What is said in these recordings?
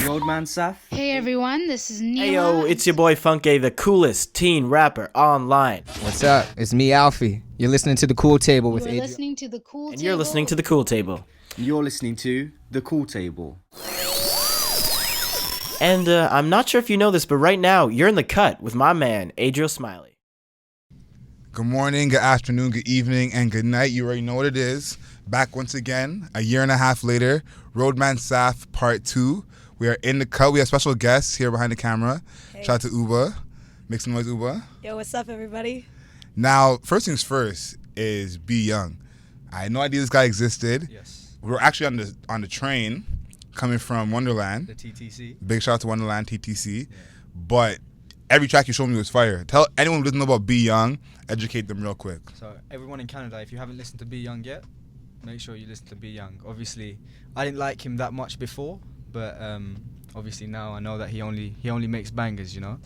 Roadman Saf. Hey everyone, this is Neela. Hey yo, it's your boy Funke, the coolest teen rapper online. What's up? It's me, Alfie. You're listening to The Cool Table with You're Adrian. listening to the Cool And Table. you're listening to The Cool Table. You're listening to The Cool Table. And I'm not sure if you know this, but right now, you're in the cut with my man, Adriel Smiley. Good morning, good afternoon, good evening, and good night. You already know what it is. Back once again, a year and a half later, Roadman Saf Part 2. We are in the cut. We have special guests here behind the camera. Hey. Shout out to Uba. Make some noise, Uba. Yo, what's up, everybody? Now, first things first is Be Young. I had no idea this guy existed. Yes. We were actually on the train coming from Wonderland. The TTC. Big shout out to Wonderland, TTC. Yeah. But every track you showed me was fire. Tell anyone who doesn't know about Be Young, educate them real quick. So everyone in Canada, if you haven't listened to Be Young yet, make sure you listen to Be Young. Obviously, I didn't like him that much before, but obviously now I know that he only makes bangers, you know.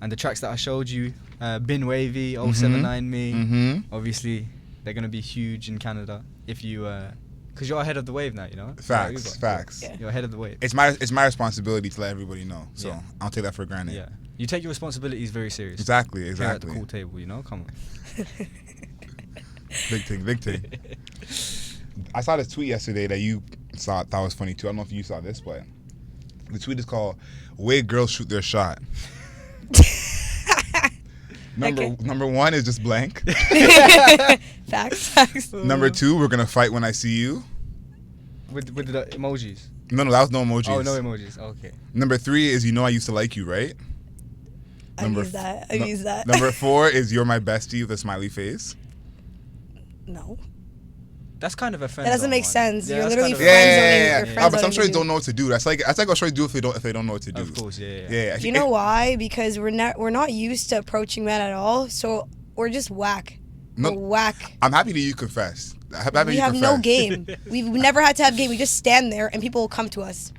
And the tracks that I showed you, Bin Wavy, 079 Me, obviously they're gonna be huge in Canada if you, cause you're ahead of the wave now, you know. Facts. Yeah. You're ahead of the wave. It's my responsibility to let everybody know. So Yeah. I don't take that for granted. Yeah. You take your responsibilities very serious. Exactly. Here at the Cool Table, you know. Come on. Big thing. I saw this tweet yesterday that you thought was funny too. I don't know if you saw this, but the tweet is called "Way Girls Shoot Their Shot." Number one is just blank. Facts. Number two, we're gonna fight when I see you. With the emojis. No, that was no emojis. Oh, no emojis. Okay. Number three is I used to like you, right? I've used that. Number four is you're my bestie with a smiley face. No. That's kind of a friend. That doesn't make one. sense. Yeah, You're that's literally kind of Yeah. friend-zoning. Oh, but some shorties don't know what to do. That's like what shorties do if they don't know what to do. Of course, yeah. Yeah. You know why? Because we're not used to approaching men at all, so we're just whack. No, We're whack. I'm happy that you confess. We have no game. We've never had to have game. We just stand there and people will come to us.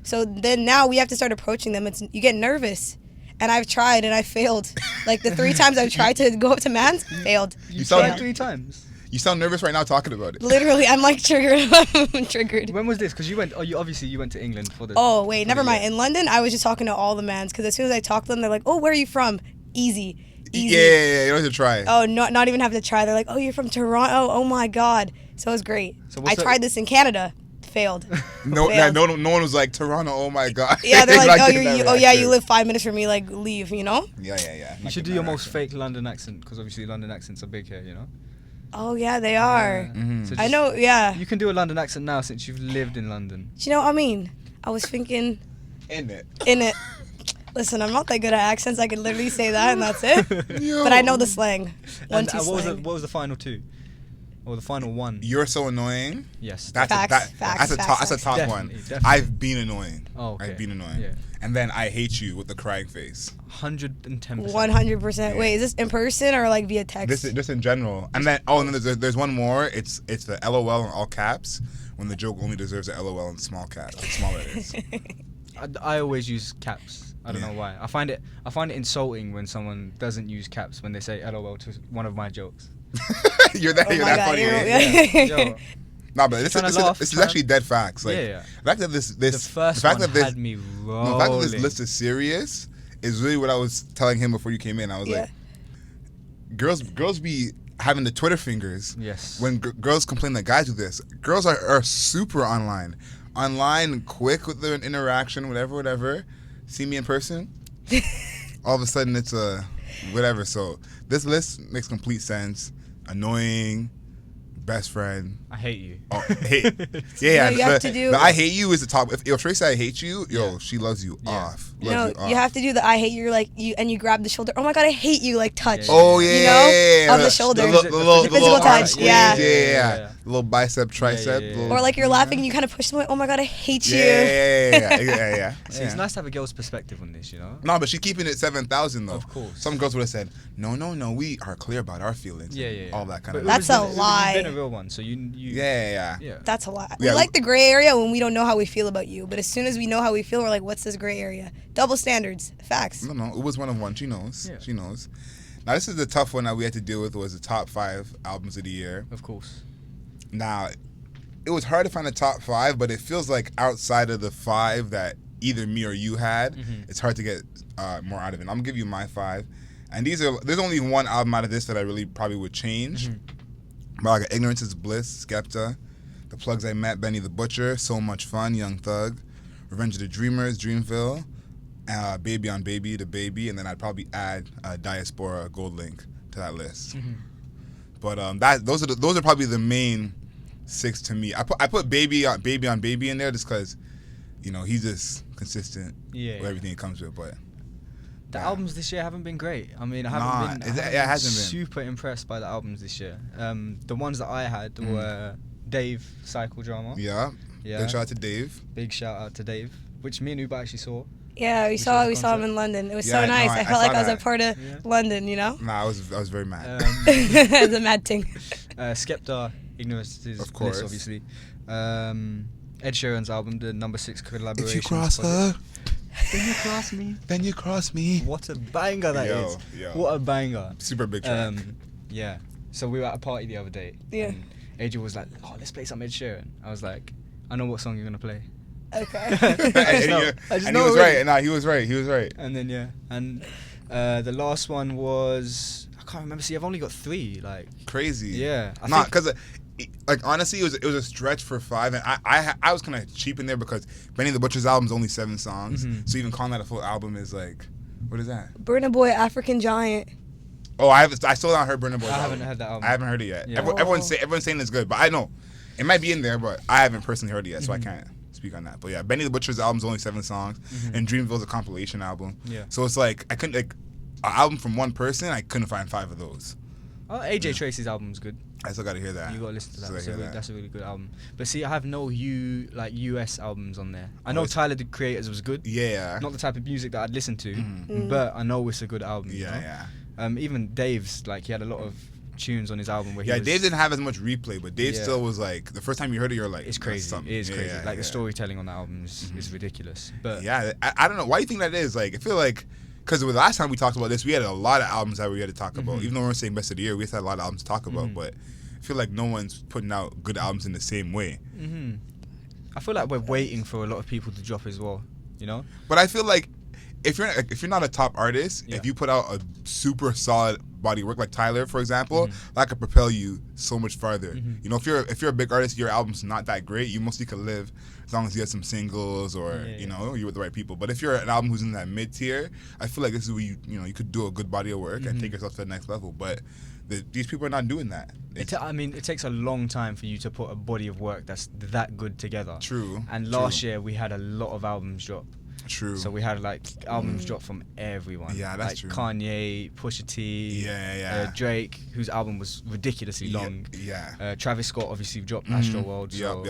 So then now we have to start approaching them. You get nervous. And I've tried and I failed. Like the 3 times I've tried to go up to mans, failed. You sound- tried 3 times. You sound nervous right now talking about it. Literally, I'm like triggered. I'm triggered. When was this? Because you went. Oh, you went to England for the. Oh wait, for never the mind. year. In London, I was just talking to all the mans because as soon as I talk to them, they're like, "Oh, where are you from?" Easy. Yeah, you don't have to try. Oh, not even have to try. They're like, "Oh, you're from Toronto." Oh my god. So it was great. So I tried this in Canada, failed. No Failed. one was like Toronto. Oh my god. Yeah, they're like, Not "Oh, getting you that yeah, reaction. you live 5 minutes from me. Like, leave." You know? Yeah. You Not should do getting your that most reaction. fake London accent because obviously London accents are big here, you know. Oh yeah, they are. So I know. Yeah. You can do a London accent now since you've lived in London. Do you know what I mean? I was thinking In it. in it. Listen, I'm not that good at accents. I could literally say that and that's it. But I know the slang. And Two what slang. was the final 2? Or the final 1? You're so annoying. Yes. That's Facts. that's a top Definitely, one. definitely. I've been annoying. Oh, okay. I've been annoying. Yeah. And then I hate you with the crying face. 110%. 100%. Wait, is this in person or like via text? This just in general. And then and then there's one more. It's the LOL in all caps when the joke only deserves a LOL in small caps. The smaller it is. I always use caps. I don't Yeah. know why. I find it insulting when someone doesn't use caps when they say LOL to one of my jokes. You're that Oh my God, funny. you're- Yo, No, but this Trying to laugh, is trying- actually dead facts. Like Yeah. the fact that this the first the fact one that this had me the rolling. fact that this list is serious is really what I was telling him before you came in. I was Yeah. like, girls be having the Twitter fingers. Yes. When girls complain that guys do this, girls are super online, quick with their interaction, whatever. See me in person, all of a sudden it's a whatever. So this list makes complete sense. Annoying, best friend. I hate you. Oh, hate. Yeah, you have to do- the I hate you is the top. If Tracy I hate you, Yeah. she loves you Yeah. off. You Loves know, off. you have to do the I hate you, like you, and you grab the shoulder. Oh my god, I hate you, like touch. Yeah, Oh yeah, You know, on the The shoulder. little, the little, Physical little arm touch, squeeze, yeah. yeah. Little bicep, tricep. yeah. Little, Or like you're laughing and you kind of push them away. Oh my god, I hate you. yeah. See, it's nice to have a girl's perspective on this, you know. No, but she's keeping it 7,000 though. Of course. Some girls would have said, no, we are clear about our feelings. Yeah, and all that kind But of. That's it a was lie. You've been a real one, so you. Yeah. Yeah. That's a lot. Yeah, We like the gray area when we don't know how we feel about you. But as soon as we know how we feel, we're like, what's this gray area? Double standards. Facts. No, it was one of one. She knows. Yeah. She knows. Now this is the tough one that we had to deal with. Was the top 5 albums of the year. Of course. Now, it was hard to find a top 5, but it feels like outside of the 5 that either me or you had, it's hard to get more out of it. I'm gonna give you my 5, and there's only one album out of this that I really probably would change. But like Ignorance is Bliss, Skepta, The Plugs I Met, Benny the Butcher, So Much Fun, Young Thug, Revenge of the Dreamers, Dreamville, Baby on Baby, The Baby, and then I'd probably add Diaspora, Gold Link to that list. But those are probably the main 6 to me. I put Baby on Baby in there just because, you know, he's just consistent with everything he comes with. But the albums this year haven't been great. I mean, I haven't been super impressed by the albums this year. The ones that I had were Dave, Psychodrama. Yeah. Big shout out to Dave. Big shout out to Dave, which me and Uba actually saw. Yeah, we saw him in London. It was so nice. I felt like I was a part of London, you know? Nah, I was very mad. It was a mad thing. Skepta, Ignorance is Bliss, obviously. Ed Sheeran's album, the number 6 collaboration. If you cross her, then you cross me. Then you cross me. What a banger that is. What a banger. Super big track. Yeah. So we were at a party the other day. Yeah. And Adrian was like, "Oh, let's play some Ed Sheeran." I was like, "I know what song you're gonna play." Okay. And he was right. Nah, he was right. And then the last one was, I can't remember. See, I've only got 3. Like, crazy. Yeah. Because like honestly, it was a stretch for 5, and I was kind of cheap in there because Benny the Butcher's album is only 7 songs, so even calling that a full album is like, what is that? Burna Boy, African Giant. Oh, I still haven't heard Burna Boy. I haven't heard that album. I haven't heard it yet. Yeah. Everyone's saying it's good, but I know it might be in there, but I haven't personally heard it yet, so I can't speak on that. But yeah, Benny the Butcher's album's only 7 songs, and Dreamville's a compilation album. Yeah. So it's like I couldn't an album from one person. I couldn't find 5 of those. Oh, AJ Tracy's album's good. I still got to hear that. You got to listen to that. So That's a really good album. But see, I have no US albums on there. I know Tyler the Creator's was good. Yeah. Not the type of music that I'd listen to, but I know it's a good album. Yeah. Even Dave's, like, he had a lot of tunes on his album where Dave didn't have as much replay, but Dave Yeah. still was like, the first time you heard it, you're like, it's crazy. It is crazy. Yeah, like the storytelling on the album is ridiculous. But yeah, I don't know. Why do you think that is? Like, I feel like, because the last time we talked about this, we had a lot of albums that we had to talk about. Even though we were saying best of the year, we had a lot of albums to talk about. But I feel like no one's putting out good albums in the same way. I feel like we're waiting for a lot of people to drop as well, you know? But I feel like if you're not a top artist, if you put out a super solid body of work like Tyler, for example, that could propel you so much farther. You know, if you're a big artist, your album's not that great, you mostly could live as long as you have some singles or you know, you're with the right people. But if you're an album who's in that mid tier, I feel like this is where you could do a good body of work and take yourself to the next level. But these people are not doing that. It takes a long time for you to put a body of work that's that good together. True. And last year we had a lot of albums drop. True. So we had like albums drop from everyone. Yeah, that's like true. Kanye, Pusha T, Drake, whose album was ridiculously long. Yeah. Travis Scott obviously dropped Astro World. So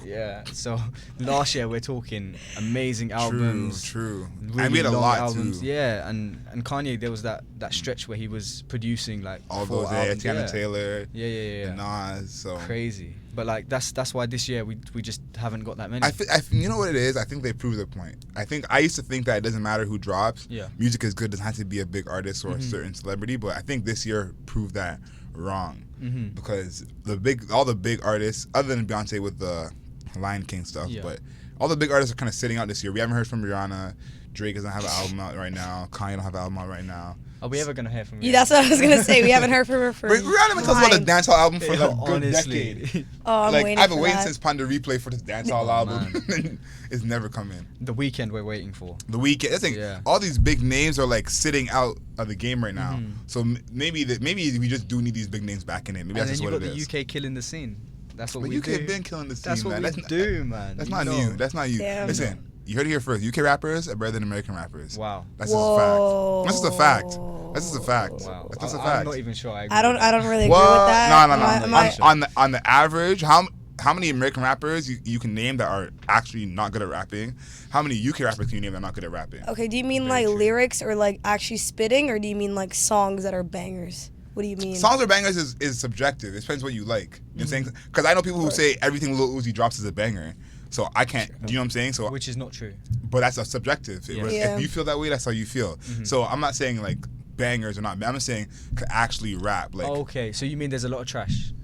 yeah. So last year we're talking amazing albums. True. Really I made a long lot albums. too. Yeah, and Kanye, there was that stretch where he was producing like all 4 those albums. Tiana Taylor. Yeah. Nas. So crazy. But like that's why this year we just haven't got that many. You know what it is? I think they proved their point. I used to think that it doesn't matter who drops. Yeah. Music is good. Doesn't have to be a big artist or a certain celebrity. But I think this year proved that wrong because all the big artists, other than Beyonce with the Lion King stuff, but all the big artists are kind of sitting out this year. We haven't heard from Rihanna. Drake doesn't have an album out right now. Kanye don't have an album out right now. Are we ever gonna hear from Rihanna? Yeah, that's what I was gonna say. We haven't heard from her for. Wait, Rihanna been talking about the dancehall album for Yo, a good honestly. decade. Oh, I'm waiting I've been for waiting that. since Panda Replay for this dancehall album. It's never come in. The Weeknd we're waiting for. The Weeknd. I think all these big names are like sitting out of the game right now. So maybe we just do need these big names back in it. Maybe And that's then just you what got it is. the UK killing the scene. That's what But we UK do. been killing the scene, That's what man. we do, man. That's You not know. new. That's not you. Damn. Listen, you heard it here first. UK rappers are better than American rappers. Wow. That's just a fact. That's just a fact. That's just a fact. Wow. That's just a I'm fact. not even sure I agree. I with that. don't really agree with that. No. On the average, how many American rappers you can name that are actually not good at rapping? How many UK rappers can you name that are not good at rapping? Okay, do you mean Very like true. lyrics or like actually spitting, or do you mean like songs that are bangers? What do you mean? Songs or bangers is subjective. It depends what you like. You know what I'm saying? Because I know people who say everything Lil Uzi drops is a banger. So I can't. Do you know what I'm saying? So, Which is not true. but that's a subjective. Yeah. If you feel that way, that's how you feel. So I'm not saying like bangers or not. I'm just saying could actually rap. Like Okay, so you mean there's a lot of trash?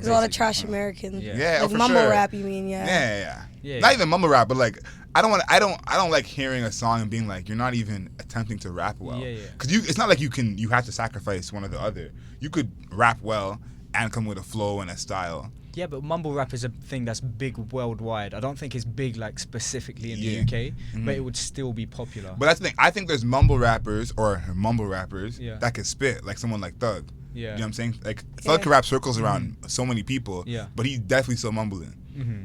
There's a lot of basically. trash American. Yeah. Yeah, Like for mumble sure. rap, you mean? Yeah. Yeah. Yeah. Not even mumble rap, but like I don't like hearing a song and being like you're not even attempting to rap well. Yeah. Cause it's not like you have to sacrifice one or the other. You could rap well and come with a flow and a style. Yeah, but mumble rap is a thing that's big worldwide. I don't think it's big like specifically in Yeah. the UK, but it would still be popular. But that's the thing. I think there's mumble rappers Yeah. that can spit like someone like Thug. Yeah. You know what I'm saying? Like Thug can rap circles around so many people. Yeah. But he's definitely still mumbling.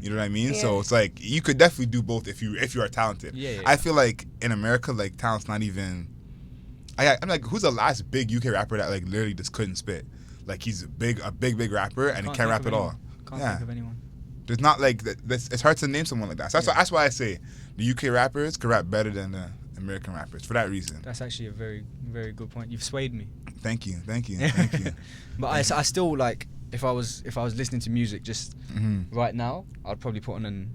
You know what I mean? Yeah. So it's like you could definitely do both if you are talented. Yeah. I feel like in America, like talent's not even. I'm like, who's the last big UK rapper that like literally just couldn't spit? Like he's a big rapper and he can't think rap of at all. anyone. Can't Yeah. think of anyone. There's not like it's hard to name someone like that. So that's why I say the UK rappers could rap better than the American rappers for that reason. That's actually a very, very good point. You've swayed me. Thank you. But I still like if I was listening to music just Mm-hmm. right now, I'd probably put on an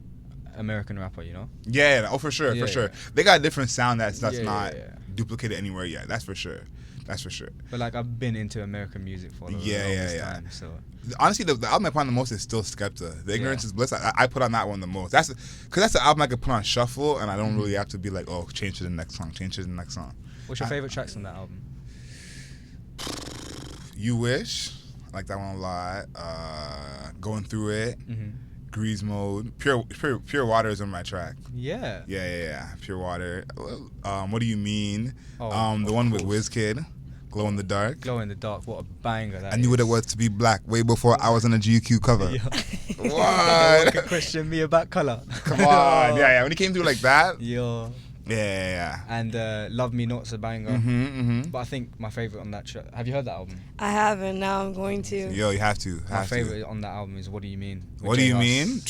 American rapper. You know. Yeah, oh for sure, Yeah, for sure. yeah. They got a different sound that's Yeah, not yeah. duplicated anywhere yet. That's for sure. But like I've been into American music for the longest time. So Honestly, the album I put on the most is still Skepta. The Ignorance is Bliss. I put on that one the most. Because that's the album I could put on shuffle, and I don't really have to be like, oh, change to the next song. what's your favorite tracks on that album? You Wish, I like that one a lot. Going Through It, Grease Mode, Pure Water is on my track. Yeah. Yeah. Pure Water. What Do You Mean? Oh, the of one with course. WizKid, Glow in the Dark. Glow in the Dark. What a banger that I knew what it was to be black way before I was on a GQ cover. What? What? Question me about color. Come on. Yeah. When he came through like that. Yo. Yeah. And Love Me Not's a banger. Mm-hmm. But I think my favorite on that track. Have you heard that album? I haven't. Now I'm going to. Yo, you have to. My favorite on that album is What Do You Mean? with What do J you Hus. mean?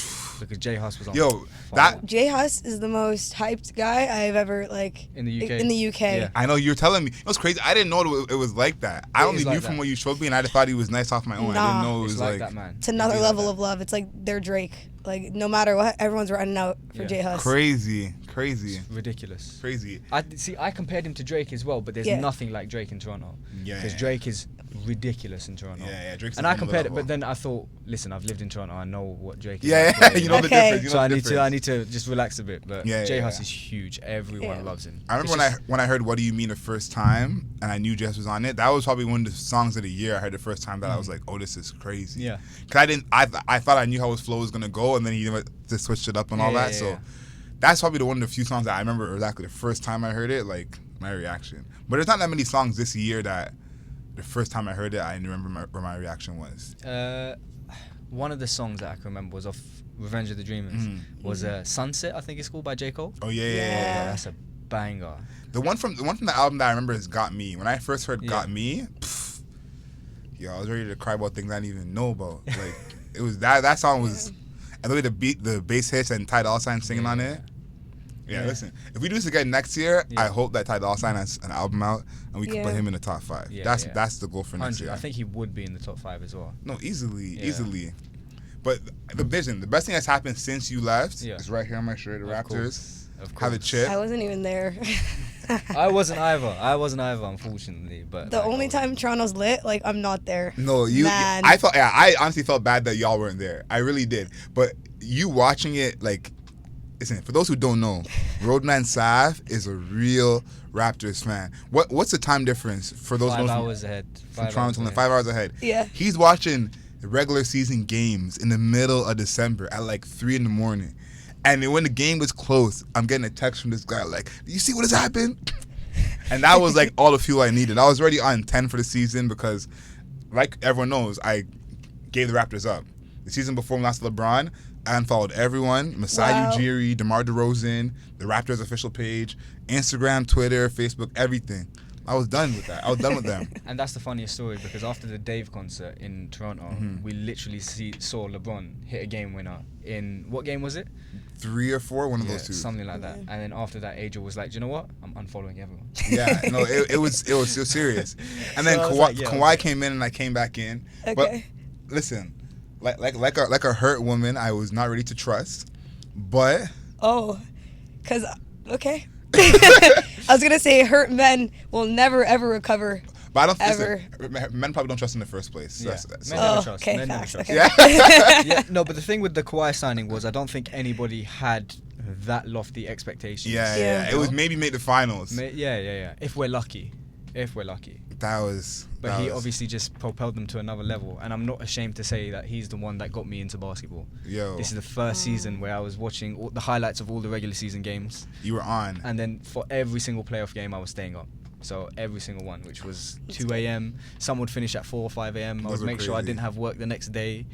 Because J Hus was on. Yo, fire. that- J Hus is the most hyped guy I've ever In the UK? In the UK. Yeah. I know you're telling me. It was crazy. I didn't know it was like that. I It only is knew like from that. what you showed me, and I just thought he was nice off my own. I Nah. didn't know it It's was like that, man. It's another It'd be level like of love. It's like they're Drake. Like no matter what, everyone's running out for Yeah. J Hus. crazy. that. Ridiculous. I compared him to Drake as well, but there's Yeah. nothing like Drake in Toronto. Yeah. Because Drake is ridiculous in Toronto. Yeah, Drake's And on I another compared it, level. but then I thought, listen, I've lived in Toronto. I know what Drake is. Yeah, like, you know the Okay. difference. You know So the I difference. need to just relax a bit. But Yeah, J Hus yeah. is huge. Everyone Yeah. loves him. I remember when I heard What Do You Mean the first time, and I knew Jess was on it. That was probably one of the songs of the year I heard the first time that I was like, oh, this is crazy. Yeah. Cause I thought I knew how his flow was gonna go, and then he just switched it up and all Yeah, that. yeah, So yeah. that's probably one of the few songs that I remember exactly the first time I heard it, like my reaction. But there's not that many songs this year that the first time I heard it, I remember where my reaction was. One of the songs that I can remember was off Revenge of the Dreamers. Was Sunset, I think it's called, by J Cole. Oh yeah. Yeah. That's a banger. The one from the album that I remember is Got Me. When I first heard Yeah. Got Me, yo, I was ready to cry about things I didn't even know about. Like it was that song was, and the way the bass hits and Ty Dolla $ign singing on it. Yeah, Yeah. listen. If we do this again next year, Yeah. I hope that Ty Dolla $ign has an album out and we can put Yeah. him in the top 5. Yeah, that's yeah. that's the goal for next 100. year. I think he would be in the top 5 as well. No, easily. Yeah. But the vision, the best thing that's happened since you left Yeah. is right here on my shirt. The Of Raptors course. Of have a course. chip. I wasn't even there. I wasn't either, unfortunately. But The like, only I was- time Toronto's lit, like I'm not there. No, Man. I honestly felt bad that y'all weren't there. I really did. But you watching it, like, listen, for those who don't know, Roadman Saf is a real Raptors fan. What's the time difference for those 5 who hours ahead. from 5 Toronto hours to ahead. 5 hours ahead? Yeah. He's watching the regular season games in the middle of December at like 3 a.m. And then when the game was close, I'm getting a text from this guy like, "Do you see what has happened?" And that was like all the fuel I needed. I was already on 10 for the season because, like everyone knows, I gave the Raptors up. The season before we lost to LeBron, I unfollowed everyone: Masai Wow. Ujiri, DeMar DeRozan, the Raptors official page, Instagram, Twitter, Facebook, everything. I was done with that. I was done with them. And that's the funniest story because after the Dave concert in Toronto, we literally saw LeBron hit a game winner in, what game was it? 3 or 4, one of Yeah, those two. something like that. And then after that, Angel was like, "Do you know what? I'm unfollowing everyone." Yeah, no, it was so serious. And then So I was Kawhi, like, yeah, Kawhi okay. came in and I came back in. Okay. But listen, like a hurt woman, I was not ready to trust. But Oh, okay. I was gonna say hurt men will never ever recover But I don't Ever. men probably don't trust in the first place. So Yeah. that's- Men so- never trust. Okay, Men never facts. trust. Okay. Yeah. Yeah, no, but the thing with the Kawhi signing was I don't think anybody had that lofty expectations. Yeah. It was maybe make the finals. Yeah. If we're lucky. That was. But he obviously just propelled them to another level, and I'm not ashamed to say that he's the one that got me into basketball. Yo, This is the first season where I was watching all the highlights of all the regular season games, you were on. and then for every single playoff game I was staying up. So every single one, which was 2 a.m. Some would finish at 4 or 5 a.m. I Those would were make sure I crazy. didn't have work the next day,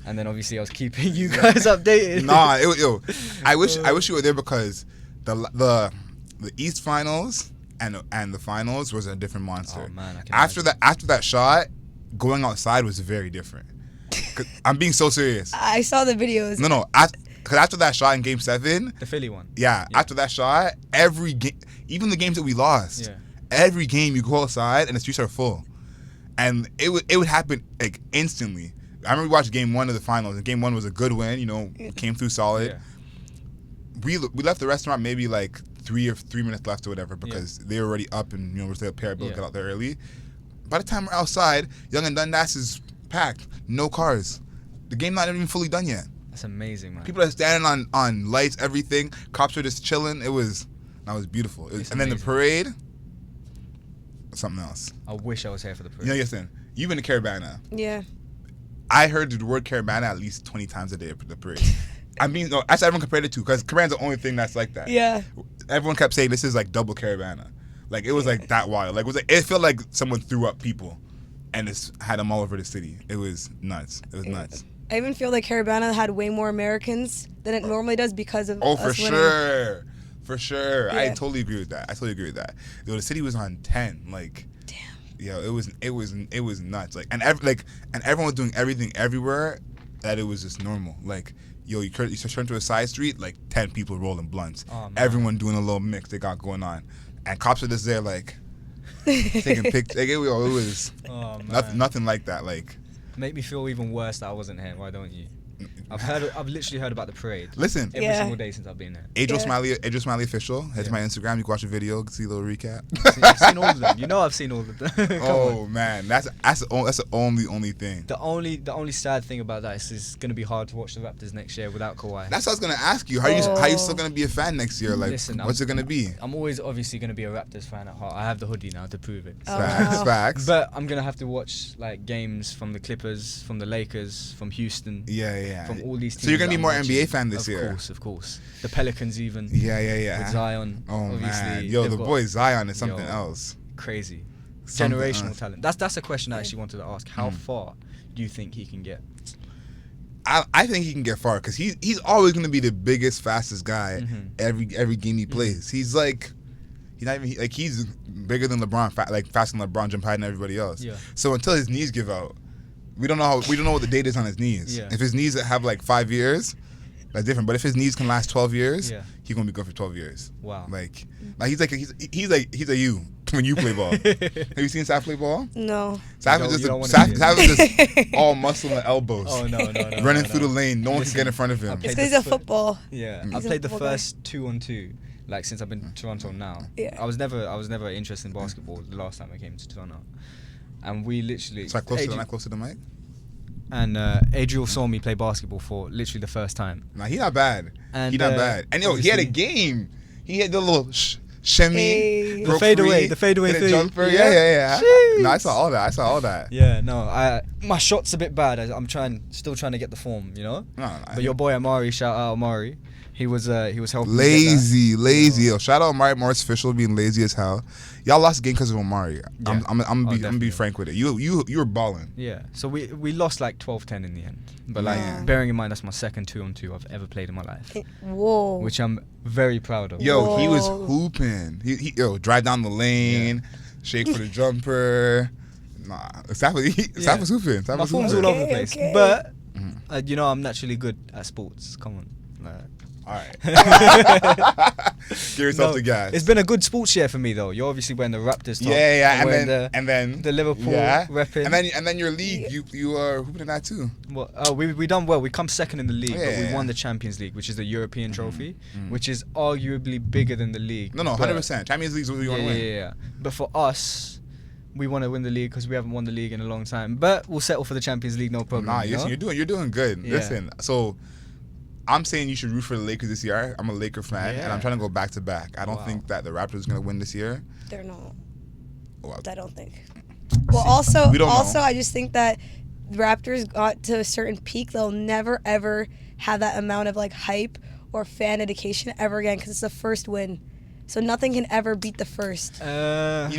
and then obviously I was keeping you guys updated. Nah, I wish you were there because the East Finals and the finals was a different monster. Oh, man, I can after that shot, going outside was very different. 'Cause I'm being so serious. I saw the videos. No, because after that shot in Game 7, The Philly one. yeah, after that shot, every game, even the games that we lost, Yeah. every game you go outside and the streets are full, and it would happen like instantly. I remember we watched Game 1 of the finals, and Game 1 was a good win. You know, came through solid. Yeah. We left the restaurant maybe like 3 minutes left or whatever because they were already up and we're still a pair of bills got out there early. By the time we're outside, Young and Dundas is packed, no cars. The game not even fully done yet. That's amazing, man. People are standing on lights, everything. Cops are just chilling. That was beautiful. It's and then the amazing. parade, something else. I wish I was here for the parade. You know, listen, you've been to Caravana. Yeah. I heard the word Caravana at least 20 times a day at the parade. I mean, no, that's what everyone compared it to because Caravana's the only thing that's like that. Yeah. Everyone kept saying this is like double Caravana. Like it was like that wild. Like it felt like someone threw up people and just had them all over the city. It was nuts. It was nuts. I even feel like Caravana had way more Americans than it normally does because of Oh, us for winning. sure. For sure. I Yeah. totally agree with that. Yo, the city was on 10. Like, Damn. yo, it was nuts. Like, and everyone was doing everything everywhere that it was just normal. Like, yo, you turn to a side street, like 10 people rolling blunts. Oh, man. Everyone doing a little mix they got going on, and cops are just there like taking pictures. Like, it was Oh, man. nothing like that. Like, Make me feel even worse that I wasn't here. Why don't you? I've literally heard about the parade listen, every Yeah. single day since I've been here. Adriel Yeah. Smiley official. Head to my Instagram. You can watch a video, see a little recap. I've seen all of them. You know I've seen all of them. Come Oh on. man, that's the only thing. The only sad thing about that is it's gonna be hard to watch the Raptors next year without Kawhi. That's what I was gonna ask you. How you still gonna be a fan next year? Like, Listen, what's it gonna be? I'm always obviously gonna be a Raptors fan at heart. I have the hoodie now to prove it. Oh, Facts, wow. facts. But I'm gonna have to watch like games from the Clippers, from the Lakers, from Houston, Yeah. from all these teams. So you're gonna that be I'm more watching. NBA fan this year. Of course. The Pelicans even. Yeah. With Zion. Oh obviously, man, yo, they've the got- boy Zion is something Yo. else. Crazy. Something Generational else. talent. That's a question I actually wanted to ask. How far do you think he can get? I think he can get far because he's always gonna be the biggest, fastest guy Mhm. every game he plays. He's like. He's bigger than LeBron, faster than LeBron, jump higher than everybody else. Yeah. So until his knees give out, we don't know what the date is on his knees. Yeah. If his knees have like 5 years, that's different. But if his knees can last 12 years, Yeah. he's gonna be good for 12 years. Wow. Like he's a you when you play ball. Have you seen Saf play ball? No. Saf You is don't just wanna see it. Saf is just all muscle and elbows. Oh no. Running no. through the lane, no one can get in front of him. I It's played because the he's a football. Yeah, Mm. I He's a played the football guy. first 2-on-2, like since I've been to Toronto now. Yeah. I was never interested in basketball the last time I came to Toronto, and we literally. It's like close to the mic. And Adriel saw me play basketball for literally the first time. Nah, he not bad. And, He not bad. And yo, he had a obviously- game. He had the little shimmy, Hey. broke The fadeaway- free, the fadeaway hit a thing. jumper. Yeah. Yeah. Jeez. No, I saw all that. Yeah, no, my shot's a bit bad. I'm still trying to get the form, you know. No, But your boy Amari, shout out Amari. He was helping. lazy. Yo, shout out Amari Morris official being lazy as hell. Y'all lost the game because of Amari. Yeah. I'm gonna be Definitely. frank with it. You were balling. Yeah, so we lost like 12-10 in the end. But like Yeah. bearing in mind that's my second 2-on-2 I've ever played in my life, Whoa. which I'm very proud of. Yo, he was Whoa. hooping. He drive down the lane, shake for the jumper. Nah, Saf was hooping. Saf My was form's hooping. all over the Okay, place, okay. but Mhm. you know I'm naturally good at sports. Come on. All right. Give yourself No, the gas. It's been a good sports year for me though. You're obviously wearing the Raptors top. Yeah, I'm and wearing then the Liverpool yeah, repping. and then your league, you are hooping in that too. Well, we done well. We come second in the league, but we Yeah. won the Champions League, which is the European trophy, which is arguably bigger than the league. No, but- 100%. Champions League is what you want to yeah, win. yeah. But for us, we want to win the league because we haven't won the league in a long time. But we'll settle for the Champions League, no problem. Nah, you know? you're doing good. Yeah. Listen, so I'm saying you should root for the Lakers this year. I'm a Laker fan, and I'm trying to go back to back. I don't think that the Raptors are gonna win this year. They're not. Well, I don't think. Well, also, we don't know. I just think that the Raptors got to a certain peak. They'll never ever have that amount of like hype or fan dedication ever again because it's the first win. So nothing can ever beat the first. I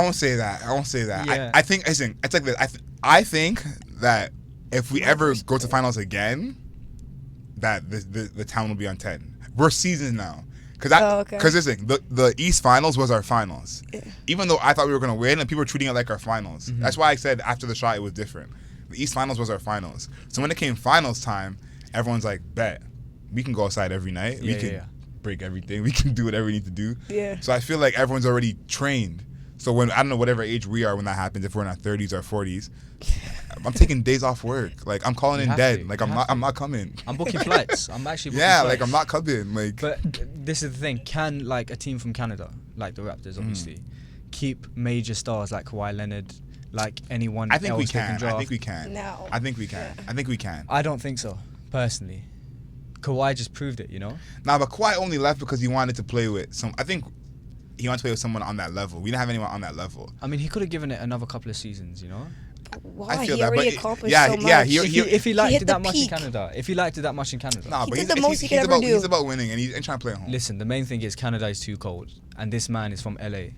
won't say that. Yeah. I think it's like this. I think that if we ever go to finals again, that the town will be on 10. We're seasons now. Because listen, the East Finals was our finals. Yeah. Even though I thought we were going to win, and people were treating it like our finals. That's why I said after the shot it was different. The East Finals was our finals. So when it came finals time, everyone's like, bet. We can go outside every night. We can break everything. We can do whatever we need to do. Yeah. So I feel like everyone's already trained. So when, I don't know, whatever age we are when that happens, if we're in our 30s or 40s, I'm taking days off work. Like, I'm calling in dead. Like, I'm not coming. I'm booking flights. I'm actually booking flights. like I'm not coming. Like, but this is the thing. Can, like, a team from Canada, like the Raptors, obviously, keep major stars like Kawhi Leonard, like anyone else we they can draft? I think we can. No. I think we can. I think we can. I don't think so, personally. Kawhi just proved it, you know? Nah, but Kawhi only left because he wanted to play with some... I think he wanted to play with someone on that level. We didn't have anyone on that level. I mean, he could have given it another couple of seasons, you know? Why? I feel He that, already but accomplished yeah, so much. yeah. If he liked hit it that the much in peak. Canada. If he liked it that much in Canada. Nah, He but did the most he could ever do. He's about winning, and he's trying to play at home. Listen, the main thing is Canada is too cold. And this man is from LA.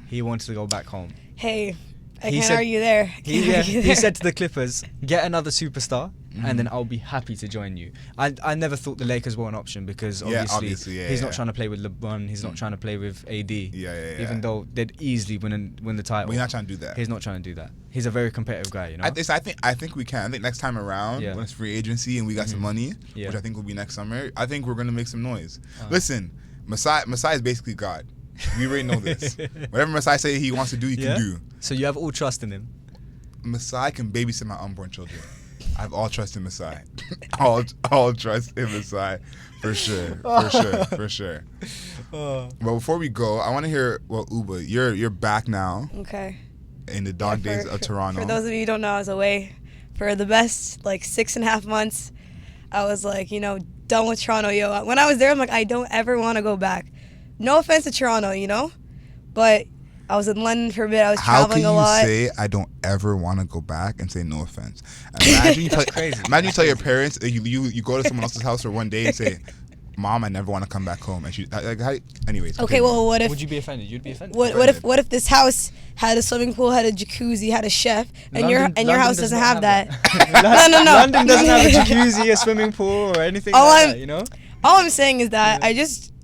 He wants to go back home. Hey, I He can't said- argue there. He said to the Clippers, get another superstar, and then I'll be happy to join you. I never thought the Lakers were an option because obviously he's not trying to play with LeBron. He's not trying to play with AD. Even though they'd easily win the title. But he's not trying to do that. He's not trying to do that. He's a very competitive guy, you know. I think we can. I think next time around, when it's free agency and we got some money, Yeah. which I think will be next summer, I think we're gonna make some noise. Listen, Masai is basically God. We already know this. Whatever Masai say he wants to do, he can do. So you have all trust in him. Masai can babysit my unborn children. I have all trust in Masai. all trust in Masai, for sure. But before we go, I want to hear. Well, Uba, you're back now. Okay. In the dog days of Toronto. For those of you who don't know, I was away for the best 6.5 months. I was done with Toronto, yo. When I was there, I'm like, I don't ever want to go back. No offense to Toronto, but I was in London for a bit. I was traveling a lot. How can you say I don't ever want to go back and say no offense? Imagine you tell your parents you go to someone else's house for one day and say, Mom, I never want to come back home. And she anyways. Okay, well, what if? Would you be offended? You'd be offended. What if this house had a swimming pool, had a jacuzzi, had a chef, and your house doesn't have that? No. London doesn't have a jacuzzi, a swimming pool, or anything like that. You know. All I'm saying is that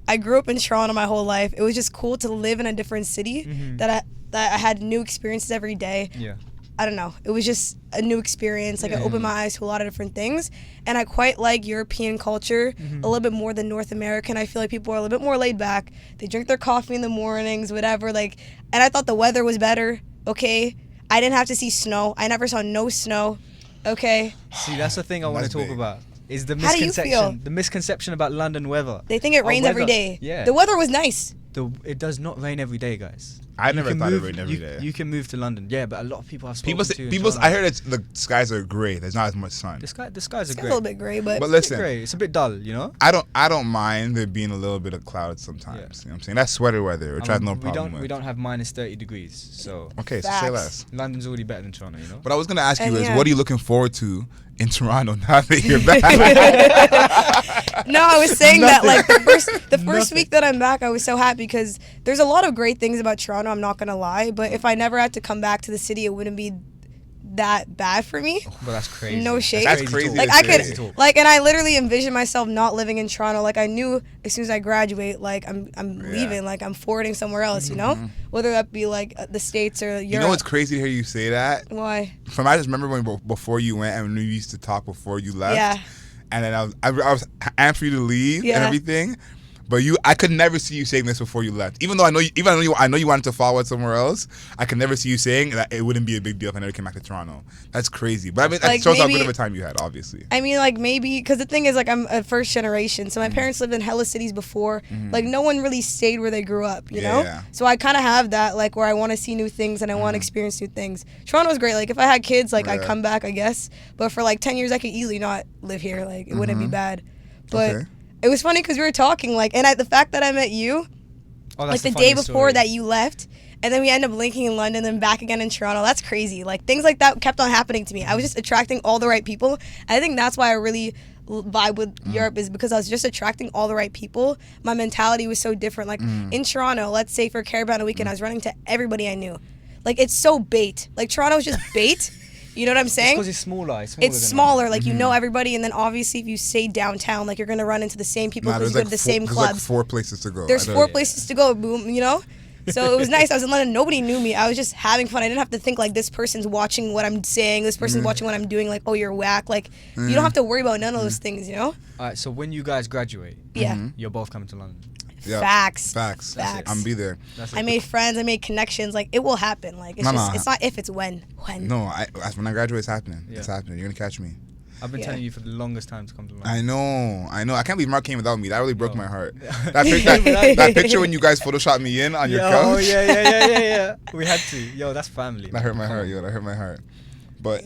I grew up in Toronto my whole life. It was just cool to live in a different city that I had new experiences every day. Yeah. I don't know. It was just a new experience. It opened my eyes to a lot of different things. And I quite like European culture a little bit more than North American. I feel like people are a little bit more laid back. They drink their coffee in the mornings, whatever. And I thought the weather was better. Okay. I didn't have to see snow. I never saw no snow. Okay. See, that's the thing I want to talk about. Is the How do you feel? misconception about London weather. They think it rains every day. Yeah. The weather was nice. It does not rain every day, guys. I never thought it rained every day. You can move to London, yeah, but a lot of people have people. I heard the skies are gray. There's not as much sun. The skies are It's gray. a little bit gray, but listen, It's a bit dull, you know. I don't mind there being a little bit of clouds sometimes. You know what I'm saying? That's sweater weather, which I have no problem with. We don't have minus 30 degrees, so okay, so say less. London's already better than Toronto, you know. But I was gonna ask you what are you looking forward to in Toronto now that you're back? No, I was saying that the first week that I'm back, I was so happy because there's a lot of great things about Toronto. I'm not gonna lie, but if I never had to come back to the city, it wouldn't be that bad for me. But that's crazy. No shade. That's crazy. And I literally envisioned myself not living in Toronto. I knew as soon as I graduate, I'm leaving, I'm forwarding somewhere else, you know, whether that be the States or Europe. You know what's crazy to hear you say that? Why? I just remember before you went and when we used to talk before you left. Yeah. And then I was amped for you to leave and everything. But I could never see you saying this before you left. Even though I know you wanted to follow it somewhere else. I could never see you saying that it wouldn't be a big deal if I never came back to Toronto. That's crazy. But I mean, that Like, shows how maybe- good of a time you had, obviously. I mean, like, maybe, because the thing is, like, I'm a first generation, so my parents lived in hella cities before. Like, no one really stayed where they grew up, you know? Yeah. So I kind of have that, like, where I want to see new things and I want to experience new things. Toronto's great. Like, if I had kids, like, I'd Yeah. come back, I guess. But for, like, 10 years, I could easily not live here. Like, it wouldn't be bad. But Okay. it was funny because we were talking, like, and the fact that I met you, Oh, like, that's the the day funny before story. that you left, and then we end up linking in London, then back again in Toronto. That's crazy. Like, things like that kept on happening to me. I was just attracting all the right people. I think that's why I really vibe with Europe, is because I was just attracting all the right people. My mentality was so different. Like, in Toronto, let's say for Caribana weekend, I was running to everybody I knew. Like, it's so bait. Like, Toronto is just bait. You know what I'm saying? Because it's smaller. It's It's smaller, like, you know everybody, and then obviously if you stay downtown, like, you're gonna run into the same people Nah, because there's you go to the same there's like clubs. 4 places to go. There's I 4 don't- places to go, boom, you know? So it was nice. I was in London. Nobody knew me. I was just having fun. I didn't have to think, like, this person's watching what I'm saying. This person's watching what I'm doing. Like, oh, you're whack. Like, you don't have to worry about none of those things, you know? All right, so when you guys graduate, Yeah. you're both coming to London. Yeah. Facts. Facts. Facts. I'm be there. That's I made friends. I made connections. Like, it will happen. Like, it's Nah. it's not if, it's when. When. No, when I graduate, it's happening. Yeah. It's happening. You're gonna catch me. I've been Yeah. telling you for the longest time to come to London. I know. I can't believe Mark came without me. That really broke Yo. my heart. That picture when you guys photoshopped me in on your Yo, couch. yeah. We had to. Yo, that's family. That hurt my heart, yo. That hurt my heart. But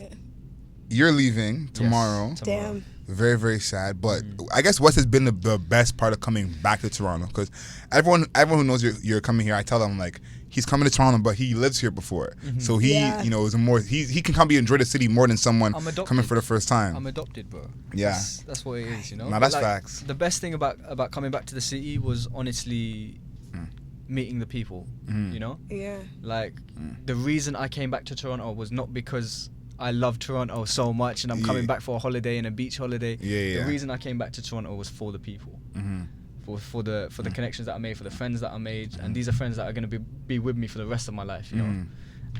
you're leaving tomorrow. Damn. Very, very sad. But I guess what has been the best part of coming back to Toronto? Because everyone who knows you're coming here, I tell them, like, he's coming to Toronto, but he lives here before. So he, Yeah. you know, is more. He can come enjoy the city more than someone I'm adopted. coming for the first time. I'm adopted, bro. Yeah. That's what it is, you know. Nah, But, that's facts. The best thing about coming back to the city was honestly meeting the people. You know, Yeah. like the reason I came back to Toronto was not because I love Toronto so much and I'm coming Yeah. back for a holiday and a beach holiday. Yeah. The reason I came back to Toronto was for the people. For the connections that I made, for the friends that I made, and these are friends that are going to be with me for the rest of my life, you know.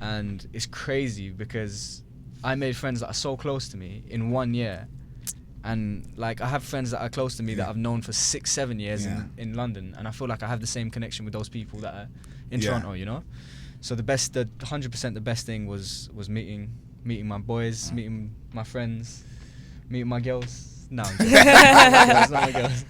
And it's crazy because I made friends that are so close to me in 1 year, and like I have friends that are close to me that I've known for 6-7 years in London, and I feel like I have the same connection with those people that are in Toronto, you know. So the 100% the best thing was meeting my boys, meeting my friends, meeting my girls. No, I'm joking. That's not my girls.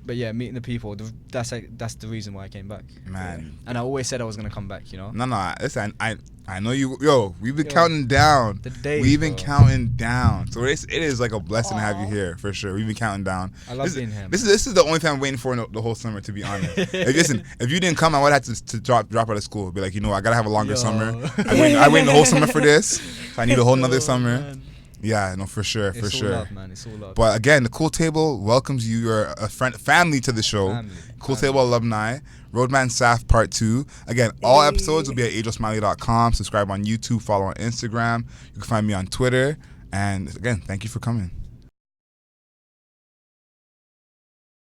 But yeah, meeting the people. That's the reason why I came back. Man. And I always said I was gonna come back. You know. No. Listen, I know you. Yo, we've been counting down. The days, We've been bro. counting down. So it is like a blessing to have you here for sure. We've been counting down. I love this, being here. This is the only thing I'm waiting for in the whole summer. To be honest, if you didn't come, I would have to drop out of school. Be like, you know, I gotta have a longer Yo. summer. I waited the whole summer for this. So I need a whole nother Oh, summer. man. Yeah, no, for sure, for It's sure. all love, man. It's all love. But again, the Cool Table welcomes you. You're a family to the show. Family. Cool Table alumni. Roadman Saf Part 2. Again, all episodes will be at ageosmiley.com. Subscribe on YouTube. Follow on Instagram. You can find me on Twitter. And again, thank you for coming.